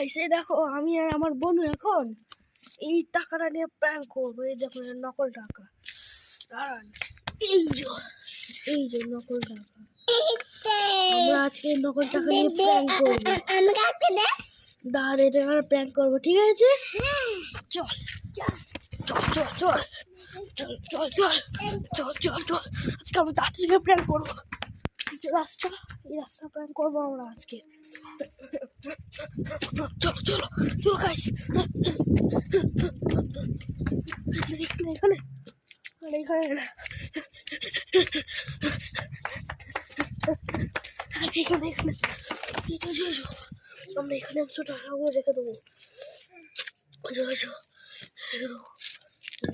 এসে দেখো আমি আর আমার বোন এখন এই টাকাটা নিয়ে প্র্যাঙ্ক করবো। এই দেখো নকল টাকা। দাঁড়ান, এই যে নকল টাকা। আমরা আজকে নকল টাকা নিয়ে প্র্যাঙ্ক করবো। দাঁড়ান, এটা আমরা প্র্যাঙ্ক করবো, ঠিক আছে? চল চল চল চল চল চল চল চল চল চল আজকে আমরা তাড়াতাড়ি প্র্যাঙ্ক করবো। এই রাস্তা প্র্যাঙ্ক করবো আমরা আজকে। চলো চলো চলো গাইস, এখানে এখানে এখানে এখানে আমরা এখানে একশো টাকাগুলো রেখে দেবো।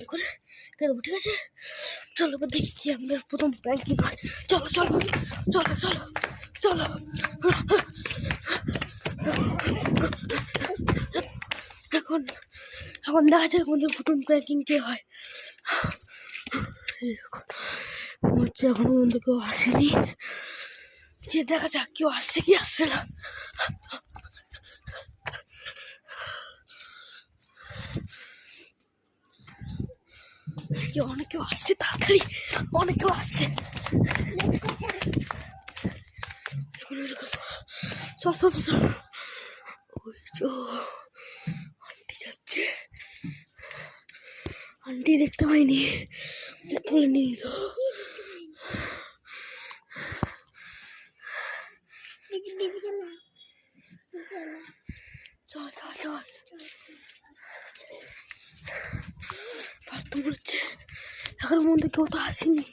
রেখে দেবো, ঠিক আছে? চলো এবার দেখি কি আমাদের প্রথম প্র্যাঙ্কিং হয়। চলো চলো চলো চলো চলো। এখন এখন দেখা যাক আমাদের প্রথম প্র্যাঙ্কিং কে হয়। হচ্ছে এখন পর্যন্ত কেউ আসেনি, যে দেখা যাক কেউ আসছে কি আসছে না। কেউ আসছে, তাড়াতাড়ি অনেক কেউ আসছে। চল চল চল, ওই তো আন্টি যাচ্ছে। আন্টি দেখতে পাইনি, তুলে নিয়ে তো। চল চল চল, পারতো বলছে এখন মধ্যে কেউ তো আসেনি।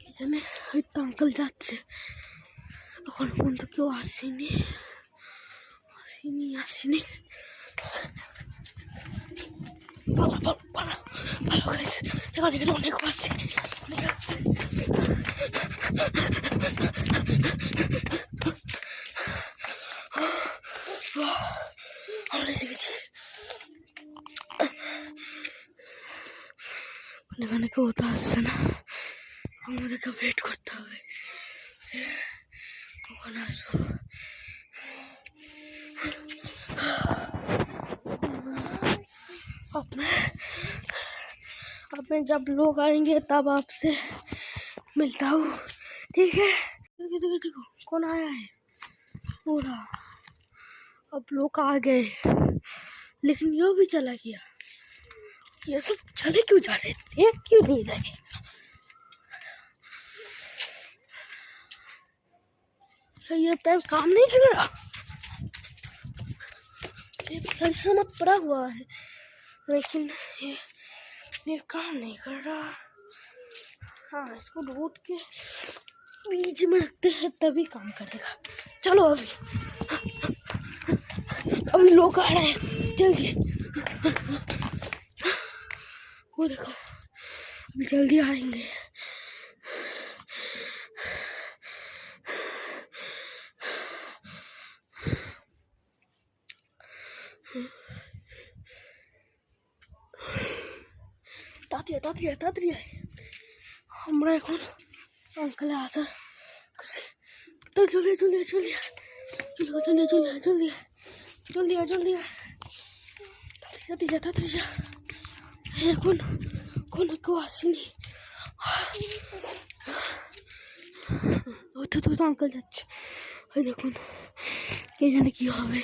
এখানে হয়তো আঙ্কেল যাচ্ছে, এখন পর্যন্ত কেউ আসেনি আসেনি আসেনি। ভালো ভালো ভালো ভালো করেছে, এখন এখানে অনেক আসছে, অনেক আসছে। আমরা এসে গেছি, এখানে কেউ তো আসছে না। আমাদেরকে ওয়েট করতে হবে যে কখন আসবো। अपने जब लोग आएंगे तब आपसे मिलता हूँ, ठीक है? देखो कौन आया है पूरा। अब लोग आ गए लेकिन ये भी चला गया। ये सब चले क्यों जा रहे, देख क्यों नहीं रहे? ये पैर काम नहीं कर रहा, ये सलसमत पड़ा हुआ है लेकिन ये काम नहीं कर रहा। हाँ, इसको रोड के बीच में रखते हैं तभी काम करेगा। चलो अभी लोग आ रहे हैं, जल्दी। वो देखो अभी जल्दी आएंगे। তাড়াতাড়ি আমরা এখন আঙ্কেলে আসার তো জলদি যা। এখন কোনো কেউ আসেনি। ওই তো আঙ্কেল যাচ্ছে, ওই দেখুন কে জানে কি হবে।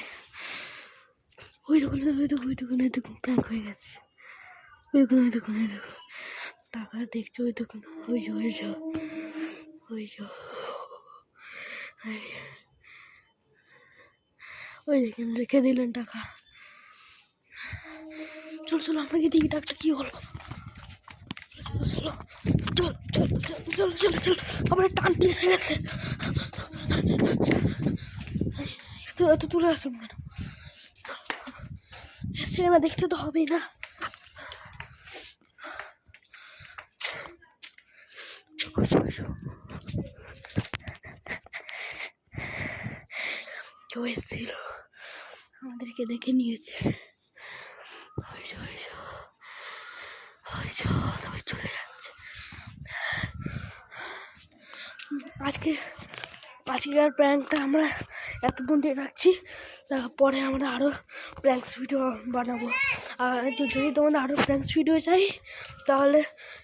ওই দেখুন প্র্যাঙ্ক হয়ে গেছে। ওই দেখুন টাকা দেখছো, ওই দেখুন ওই দেখুন রেখে দিলেন টাকা। চলো আপনাকে দেখি টাকাটা কি হলো। চলো আমার টানটি এসে গেছে। এত দূরে আসুন কেন, সিনেমা দেখতে তো হবেই না। কেউ এসেছিল, আমাদেরকে দেখে নিয়েছে। সবাই চলে যাচ্ছে। আজকে আজকের প্র্যাঙ্কটা আমরা এত পর্যন্ত রাখছি, তারপরে আমরা আরও প্র্যাঙ্কস ভিডিও বানাবো। আর যদি তোমাদের আরও প্র্যাঙ্কস ভিডিও চাই তাহলে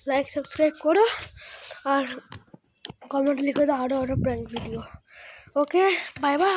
লাইক সাবস্ক্রাইব করো আর কমেন্ট লিখে দাও আরও প্র্যাঙ্ক ভিডিও। ওকে, বাই বাই।